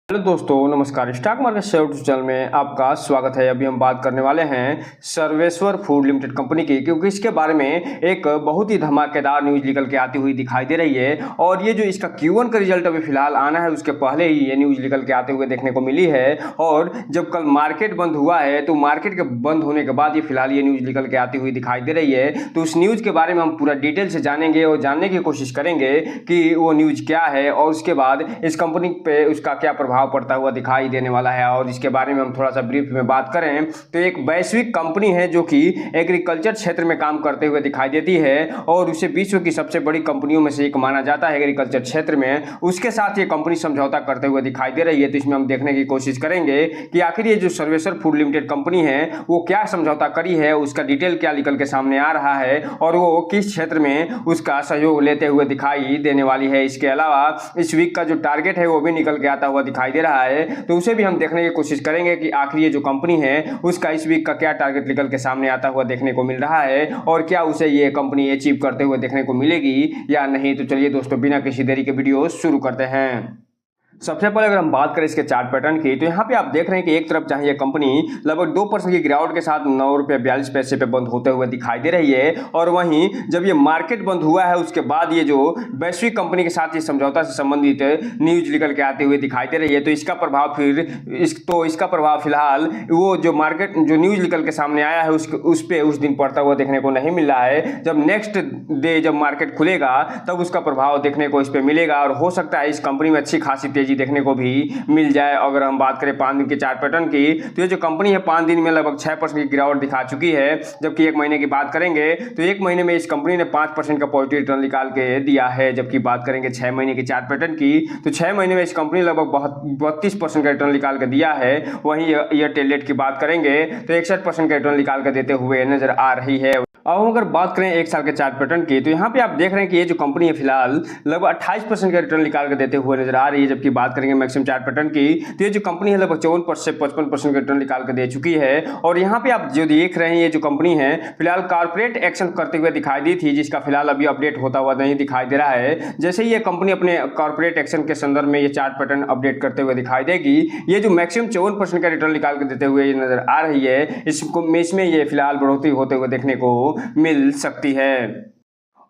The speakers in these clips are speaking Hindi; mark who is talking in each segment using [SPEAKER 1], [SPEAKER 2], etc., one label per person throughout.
[SPEAKER 1] हेलो दोस्तों, नमस्कार। स्टॉक मार्केट शेयर चैनल में आपका स्वागत है। अभी हम बात करने वाले हैं सर्वेश्वर फूड लिमिटेड कंपनी की, क्योंकि इसके बारे में एक बहुत ही धमाकेदार न्यूज निकल के आती हुई दिखाई दे रही है। और ये जो इसका Q1 का रिजल्ट अभी फिलहाल आना है, उसके पहले ही ये न्यूज निकल के आते हुए देखने को मिली है। और जब कल मार्केट बंद हुआ है तो मार्केट के बंद होने के बाद ये फिलहाल ये न्यूज निकल के आती हुई दिखाई दे रही है। तो उस न्यूज के बारे में हम पूरा डिटेल से जानेंगे और जानने की कोशिश करेंगे कि वो न्यूज क्या है और उसके बाद इस कंपनी पे उसका क्या प्रभाव पड़ता हुआ दिखाई देने वाला है। और इसके बारे में हम थोड़ा सा ब्रीफ में बात करें तो एक वैश्विक कंपनी है जो कि एग्रीकल्चर क्षेत्र में काम करते हुए दिखाई देती है और उसे विश्व की सबसे बड़ी कंपनियों में से एक माना जाता है एग्रीकल्चर क्षेत्र में। उसके साथ ये कंपनी समझौता करते हुए दिखाई दे रही है। तो इसमें हम देखने की कोशिश करेंगे कि आखिर ये जो सर्वेश्वर फूड लिमिटेड कंपनी है वो क्या समझौता करी है, उसका डिटेल क्या निकल के सामने आ रहा है और वो किस क्षेत्र में उसका सहयोग लेते हुए दिखाई देने वाली है। इसके अलावा इस वीक का जो टारगेट है वो भी निकल के आता हुआ दिखाई दे रहा है, तो उसे भी हम देखने की कोशिश करेंगे कि आखिर ये जो कंपनी है उसका इस वीक का क्या टारगेट निकल के सामने आता हुआ देखने को मिल रहा है और क्या उसे ये कंपनी अचीव करते हुए देखने को मिलेगी या नहीं। तो चलिए दोस्तों, बिना किसी देरी के वीडियो शुरू करते हैं। सबसे पहले अगर हम बात करें इसके चार्ट पैटर्न की, तो यहाँ पे आप देख रहे हैं कि एक तरफ चाहे ये कंपनी लगभग 2% की गिरावट के साथ 9 रुपये 42 पैसे पे बंद होते हुए दिखाई दे रही है। और वहीं जब ये मार्केट बंद हुआ है उसके बाद ये जो वैश्विक कंपनी के साथ ये समझौता से संबंधित न्यूज निकल के आती हुई दिखाई दे रही है। तो इसका प्रभाव इसका प्रभाव फिलहाल वो जो मार्केट जो न्यूज निकल के सामने आया है उस पर उस दिन पड़ता हुआ देखने को नहीं मिल रहा है। जब नेक्स्ट डे जब मार्केट खुलेगा तब उसका प्रभाव देखने को इस पर मिलेगा और हो सकता है इस कंपनी में अच्छी खासी तेजी देखने को भी मिल जाए। अगर हम बात करें 5 दिन के चार्ट पैटर्न की, तो ये जो कंपनी है 5 दिन में लगभग 6% की गिरावट दिखा चुकी है। जबकि एक महीने की बात करेंगे तो एक महीने में इस कंपनी ने 5% का पॉजिटिव रिटर्न निकाल के दिया है। जबकि बात करेंगे 6 महीने के चार्ट पैटर्न की, तो 6 महीने में इस कंपनी लगभग 32% का रिटर्न निकाल के दिया है। वहीं एयरटेल डेट की बात करेंगे तो 61% का रिटर्न निकाल कर देते हुए नजर आ रही है। अब हम अगर बात करें एक साल के चार्ट पैटर्न की, तो यहाँ पे आप देख रहे हैं कि ये जो कंपनी है फिलहाल लगभग 28% का रिटर्न निकाल कर देते हुए नजर आ रही है। जबकि बात करेंगे मैक्सिमम चार्ट पैटर्न की, तो ये जो कंपनी है लगभग 54% से 55% का रिटर्न निकाल कर दे चुकी है। और यहाँ पे आप जो देख रहे हैं ये जो कंपनी है फिलहाल कॉर्पोरेट एक्शन करते हुए दिखाई दी थी, जिसका फिलहाल अभी अपडेट होता हुआ नहीं दिखाई दे रहा है। जैसे ही ये कंपनी अपने कॉर्पोरेट एक्शन के संदर्भ में ये चार्ट पैटर्न अपडेट करते हुए दिखाई देगी, ये जो मैक्सिमम 54% का रिटर्न निकाल कर देते हुए नजर आ रही है, इसमें ये फिलहाल बढ़ोतरी होते हुए देखने को मिल सकती है।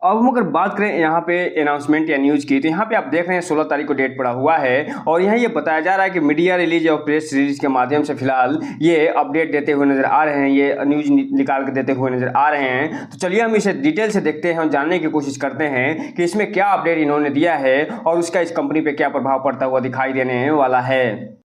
[SPEAKER 1] अब हम अगर बात करें यहाँ पे अनाउंसमेंट या न्यूज़ की, तो यहाँ पे आप देख रहे हैं 16 तारीख को डेट पड़ा हुआ है और यहाँ ये बताया जा रहा है कि मीडिया रिलीज और प्रेस रिलीज के माध्यम से फिलहाल ये अपडेट देते हुए नजर आ रहे हैं, ये न्यूज़ निकाल के देते हुए नजर आ रहे हैं। तो चलिए हम इसे डिटेल से देखते हैं और जानने की कोशिश करते हैं कि इसमें क्या अपडेट इन्होंने दिया है और उसका इस कंपनी पर क्या प्रभाव पड़ता हुआ दिखाई देने वाला है।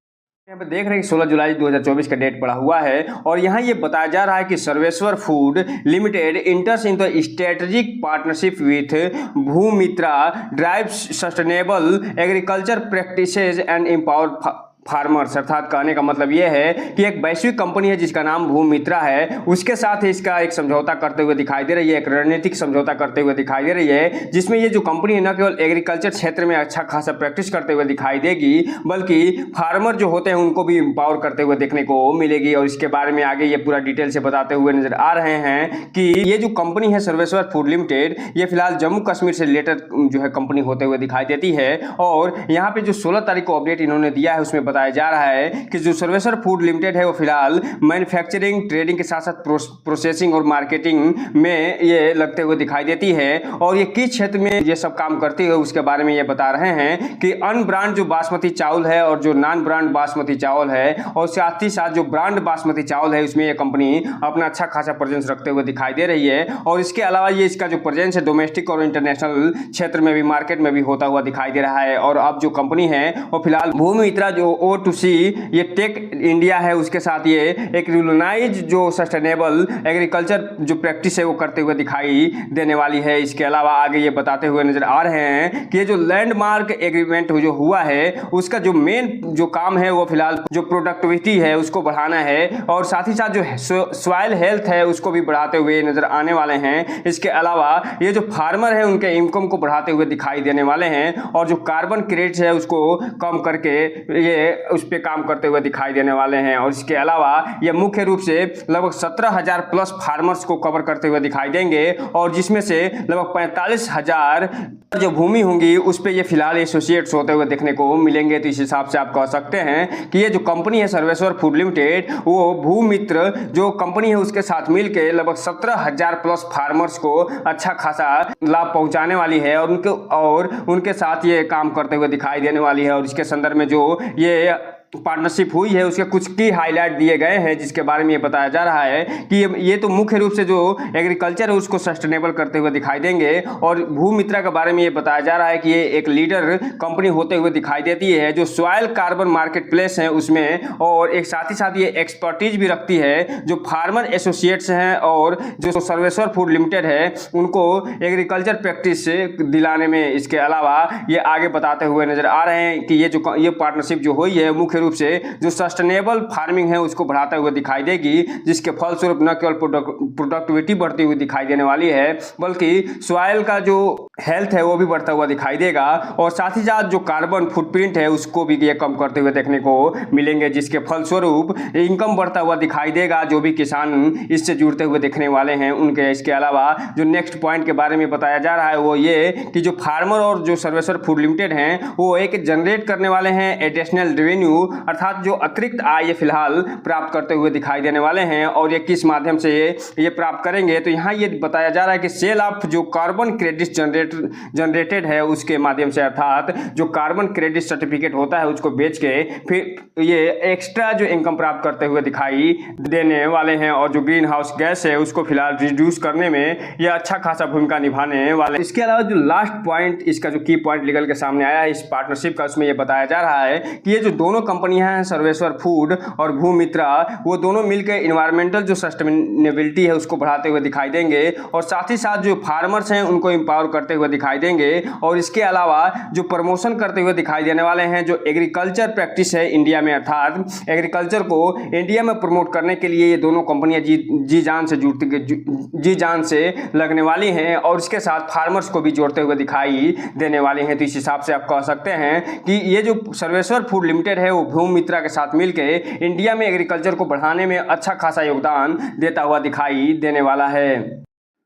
[SPEAKER 1] यहाँ पे देख रहे हैं कि 16 जुलाई 2024 का डेट पड़ा हुआ है और यहाँ ये बताया जा रहा है कि Sarveshwar food limited enters in the strategic partnership with Bhumitra drive sustainable agriculture practices and empower farmers. अर्थात कहने का मतलब यह है कि एक वैश्विक कंपनी है जिसका नाम भूमित्रा है, उसके साथ इसका एक समझौता करते हुए दिखाई दे रही है, एक रणनीतिक समझौता करते हुए दिखाई दे रही है, जिसमें ये जो कंपनी है न केवल एग्रीकल्चर क्षेत्र में अच्छा खासा प्रैक्टिस करते हुए दिखाई देगी बल्कि फार्मर जो होते हैं उनको भी एम्पावर करते हुए देखने को मिलेगी। और इसके बारे में आगे ये पूरा डिटेल से बताते हुए नजर आ रहे हैं कि ये जो कंपनी है सर्वेश्वर फूड लिमिटेड, ये फिलहाल जम्मू कश्मीर से रिलेटेड जो है कंपनी होते हुए दिखाई देती है। और यहाँ पे जो 16 तारीख को अपडेट इन्होंने दिया है उसमें बताया जा रहा है कि जो सर्वेश्वर फूड लिमिटेड है वो फिलहाल मैन्युफैक्चरिंग ट्रेडिंग के साथ साथ प्रोसेसिंग और मार्केटिंग में ये लगते हुए दिखाई देती है। और ये किस क्षेत्र में ये सब काम करती है उसके बारे में ये बता रहे हैं कि अन ब्रांड जो बासमती चावल है और जो नॉन ब्रांड बासमती चावल है और साथ ही साथ जो ब्रांड बासमती चावल है उसमें ये कंपनी अपना अच्छा खासा प्रेजेंस रखते हुए दिखाई दे रही है। और इसके अलावा ये इसका जो प्रेजेंस है डोमेस्टिक और इंटरनेशनल क्षेत्र में भी मार्केट में भी होता हुआ दिखाई दे रहा है। और अब जो कंपनी है वो फिलहाल भूमित्रा जो O2C ये टेक इंडिया है उसके साथ ये एक रिकॉग्नाइज जो सस्टेनेबल एग्रीकल्चर जो प्रैक्टिस है वो करते हुए दिखाई देने वाली है। इसके अलावा आगे ये बताते हुए नजर आ रहे हैं कि ये जो लैंडमार्क एग्रीमेंट जो हुआ है उसका जो मेन जो काम है वो फिलहाल जो प्रोडक्टिविटी है उसको बढ़ाना है और साथ ही साथ जो सॉइल हेल्थ है उसको भी बढ़ाते हुए नजर आने वाले हैं। इसके अलावा ये जो फार्मर है उनके इनकम को बढ़ाते हुए दिखाई देने वाले हैं और जो कार्बन क्रेडिट है उसको कम करके ये उस पर काम करते हुए दिखाई देने वाले हैं। और इसके अलावा ये मुख्य रूप से लगभग 17,000 प्लस फार्मर्स को कवर करते हुए दिखाई देंगे और जिसमें से लगभग 45,000 जो भूमि होंगी उस पे ये फिलहाल एसोसिएट्स होते हुए देखने को मिलेंगे। तो इस हिसाब से आप कह सकते हैं कि ये जो कंपनी है सर्वेश्वर फूड लिमिटेड, वो भूमित्र जो कंपनी है उसके साथ मिलकर लगभग 17,000 प्लस फार्मर्स को अच्छा खासा लाभ पहुंचाने वाली है और उनके साथ ये काम करते हुए दिखाई देने वाली है। और इसके संदर्भ में जो ये पार्टनरशिप हुई है उसके कुछ की हाईलाइट दिए गए हैं, जिसके बारे में ये बताया जा रहा है कि ये तो मुख्य रूप से जो एग्रीकल्चर है उसको सस्टेनेबल करते हुए दिखाई देंगे। और भूमित्रा के बारे में ये बताया जा रहा है कि ये एक लीडर कंपनी होते हुए दिखाई देती है जो सॉइल कार्बन मार्केट प्लेस है उसमें, और एक साथ ही साथ ये एक्सपर्टीज भी रखती है जो फार्मर एसोसिएट्स हैं और जो सर्वेश्वर फूड लिमिटेड है उनको एग्रीकल्चर प्रैक्टिस दिलाने में। इसके अलावा ये आगे बताते हुए नजर आ रहे हैं कि ये पार्टनरशिप जो हुई है मुख्य रूप से जो सस्टेनेबल फार्मिंग है उसको बढ़ाते हुए दिखाई देगी, जिसके फलस्वरूप न केवल प्रोडक्टिविटी बढ़ती हुई दिखाई देने वाली है बल्कि सॉइल का जो हेल्थ है वो भी बढ़ता हुआ दिखाई देगा। और साथ ही साथ जो कार्बन फुटप्रिंट है उसको भी ये कम करते हुए देखने को मिलेंगे, जिसके फलस्वरूप इनकम बढ़ता हुआ दिखाई देगा जो भी किसान इससे जुड़ते हुए देखने वाले हैं उनके। इसके अलावा जो नेक्स्ट पॉइंट के बारे में बताया जा रहा है वो ये कि जो फार्मर और जो सर्वेश्वर फूड लिमिटेड हैं वो एक जनरेट करने वाले हैं एडिशनल रेवेन्यू, अर्थात जो अतिरिक्त आय फिलहाल प्राप्त करते हुए दिखाई देने वाले हैं। और ये किस माध्यम से ये प्राप्त करेंगे, तो यहाँ ये बताया जा रहा है कि सेल ऑफ जो कार्बन क्रेडिट जनरेटेड है उसके माध्यम से, अर्थात जो कार्बन क्रेडिट सर्टिफिकेट होता है उसको बेच के फिर ये एक्स्ट्रा जो इनकम प्राप्त करते हुए दिखाई देने वाले हैं। और जो ग्रीन हाउस गैस है उसको फिलहाल रिड्यूस करने में यह अच्छा खासा भूमिका निभाने वाले। इसके अलावा जो लास्ट पॉइंट, इसका जो की पॉइंट निकल के सामने आया है इस पार्टनरशिप का, उसमें यह बताया जा रहा है कि ये जो दोनों कंपनियां हैं सर्वेश्वर फूड और भूमित्रा, वो दोनों मिलकर इन्वायरमेंटल जो सस्टेनेबिलिटी है उसको बढ़ाते हुए दिखाई देंगे और साथ ही साथ जो फार्मर्स हैं उनको एम्पावर करते हुए दिखाई देंगे। और इसके अलावा जो प्रमोशन करते हुए दिखाई देने वाले हैं जो एग्रीकल्चर प्रैक्टिस है इंडिया में, अर्थात एग्रीकल्चर को इंडिया में प्रमोट करने के लिए ये दोनों कंपनियां जी जान से लगने वाली हैं और इसके साथ फार्मर्स को भी जोड़ते हुए दिखाई देने वाले हैं। तो इस हिसाब से आप कह सकते हैं कि ये जो सर्वेश्वर फूड लिमिटेड है वो भूमित्रा के साथ मिलकर इंडिया में एग्रीकल्चर को बढ़ाने में अच्छा खासा योगदान देता हुआ दिखाई देने वाला है।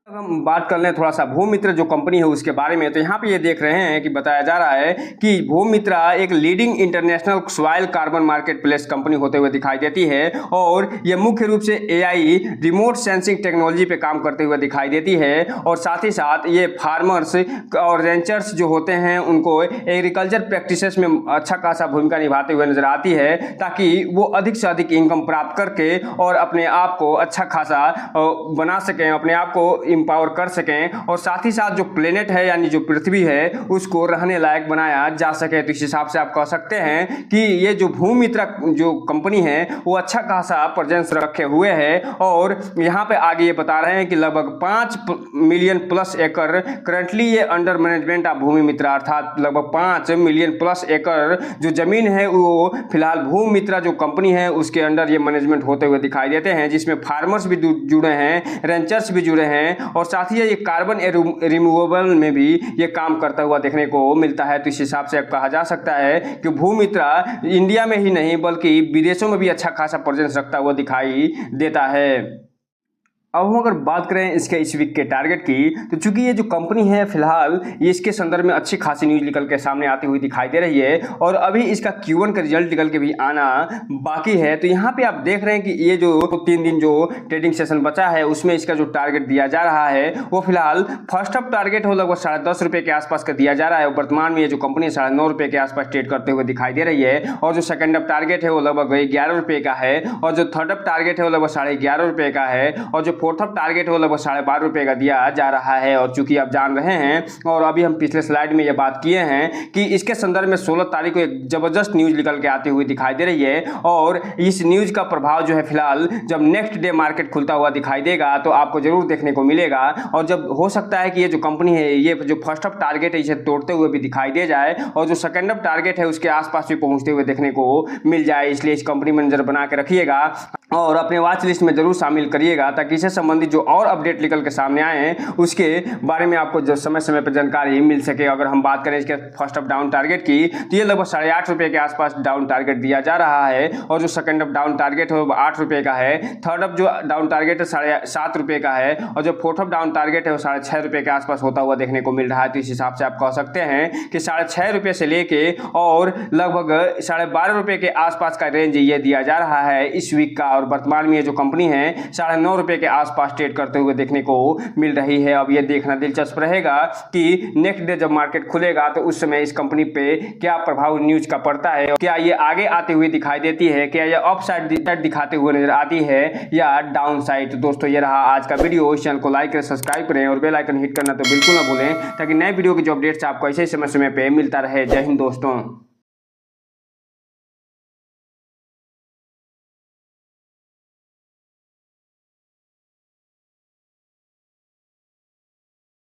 [SPEAKER 1] अब हम बात कर लें थोड़ा सा भूमित्र जो कंपनी है उसके बारे में, तो यहाँ पे ये देख रहे हैं कि बताया जा रहा है कि भूमित्रा एक leading international soil carbon market place company होते हुए दिखाई देती है और ये मुख्य रूप से AI रिमोट सेंसिंग टेक्नोलॉजी पे काम करते हुए दिखाई देती है। और साथ ही साथ ये फार्मर्स और रेंचर्स जो होते हैं उनको एग्रीकल्चर प्रैक्टिसेस में अच्छा खासा भूमिका निभाते हुए नजर आती है ताकि वो अधिक से अधिक इनकम प्राप्त करके और अपने आप को अच्छा खासा बना सकें, अपने आप को एम्पावर कर सकें और साथ ही साथ जो प्लेनेट है यानी जो पृथ्वी है उसको रहने लायक बनाया जा सके। तो इस हिसाब से आप कह सकते हैं कि ये जो भूमित्रा जो कंपनी है वो अच्छा खासा प्रेजेंस रखे हुए है। और यहाँ पे आगे ये बता रहे हैं कि लगभग 5 मिलियन प्लस एकड़ करंटली ये अंडर मैनेजमेंट ऑफ भूमित्रा, अर्थात लगभग 5 मिलियन प्लस एकड़ जो जमीन है वो फिलहाल भूमित्रा जो कंपनी है उसके अंडर ये मैनेजमेंट होते हुए दिखाई देते हैं, जिसमें फार्मर्स भी जुड़े हैं, रेंचर्स भी जुड़े हैं और साथ ही ये कार्बन रिमूवेबल में भी ये काम करता हुआ देखने को मिलता है। तो इस हिसाब से कहा जा सकता है कि भूमित्रा इंडिया में ही नहीं बल्कि विदेशों में भी अच्छा खासा प्रेजेंस रखता हुआ दिखाई देता है। अब हम अगर बात करें इसके इस वीक के टारगेट की, तो चूंकि ये जो कंपनी है फिलहाल ये इसके संदर्भ में अच्छी खासी न्यूज निकल के सामने आती हुई दिखाई दे रही है और अभी इसका Q1 का रिजल्ट निकल के भी आना बाकी है। तो यहाँ पे आप देख रहे हैं कि ये जो 3 दिन जो ट्रेडिंग सेशन बचा है उसमें इसका जो टारगेट दिया जा रहा है वो फिलहाल फर्स्ट अप टारगेट हो लगभग 10.5 रुपये के आसपास का दिया जा रहा है। वर्तमान में ये जो कंपनी 9.5 रुपये के आसपास ट्रेड करते हुए दिखाई दे रही है और जो सेकंड अप टारगेट है वो लगभग 11 रुपये का है और जो थर्ड अप टारगेट है वो लगभग 11.5 रुपये का है और जो फोर्थ अप टारगेट है वो लगभग 12.5 रुपये का दिया जा रहा है। और चूंकि आप जान रहे हैं और अभी हम पिछले स्लाइड में ये बात किए हैं कि इसके संदर्भ में 16 तारीख को एक जबरदस्त न्यूज निकल के आती हुई दिखाई दे रही है और इस न्यूज का प्रभाव जो है फिलहाल जब नेक्स्ट डे मार्केट खुलता हुआ दिखाई देगा तो आपको जरूर देखने को मिलेगा और जब हो सकता है कि ये जो कंपनी है ये जो फर्स्ट अप टारगेट है इसे तोड़ते हुए भी दिखाई दे जाए और जो सेकंड अप टारगेट है उसके आसपास भी पहुंचते हुए देखने को मिल जाए। इसलिए इस कंपनी में नजर बना के रखिएगा। और अपने वॉच लिस्ट में जरूर शामिल करिएगा, ताकि इससे संबंधित जो और अपडेट निकल के सामने आए हैं उसके बारे में आपको जो समय समय पर जानकारी मिल सके। अगर हम बात करें इसके फर्स्ट अप डाउन टारगेट की, तो ये लगभग 8.5 रुपये के आसपास डाउन टारगेट दिया जा रहा है, और जो सेकंड अप डाउन टारगेट है वो 8 रुपये का है, थर्ड अप जो डाउन टारगेट है 7.5 रुपये का है, और जो फोर्थ अप डाउन टारगेट है वो 6.5 रुपये के आसपास होता हुआ देखने को मिल रहा है। तो इस हिसाब से आप कह सकते हैं कि 6.5 रुपये से लेके और लगभग 12.5 रुपये के आसपास का रेंज ये दिया जा रहा है इस वीक का, और वर्तमान में ये जो कंपनी है 9.5 रुपये के आसपास ट्रेड करते हुए देखने को मिल रही है। अब ये देखना दिलचस्प रहेगा कि नेक्स्ट डे जब मार्केट खुलेगा तो उस समय इस कंपनी पे क्या प्रभाव न्यूज का पड़ता है, क्या ये आगे आते हुए दिखाई देती है, क्या ये अप साइड दिखाते हुए नजर आती है या डाउन साइड। तो दोस्तों ये रहा आज का वीडियो। इस चैनल को लाइक करें, सब्सक्राइब करें और बेल आइकन हिट करना तो बिल्कुल ना भूलें, ताकि नए वीडियो की जो अपडेट्स आपको ऐसे समय समय पे मिलता रहे। जय हिंद दोस्तों।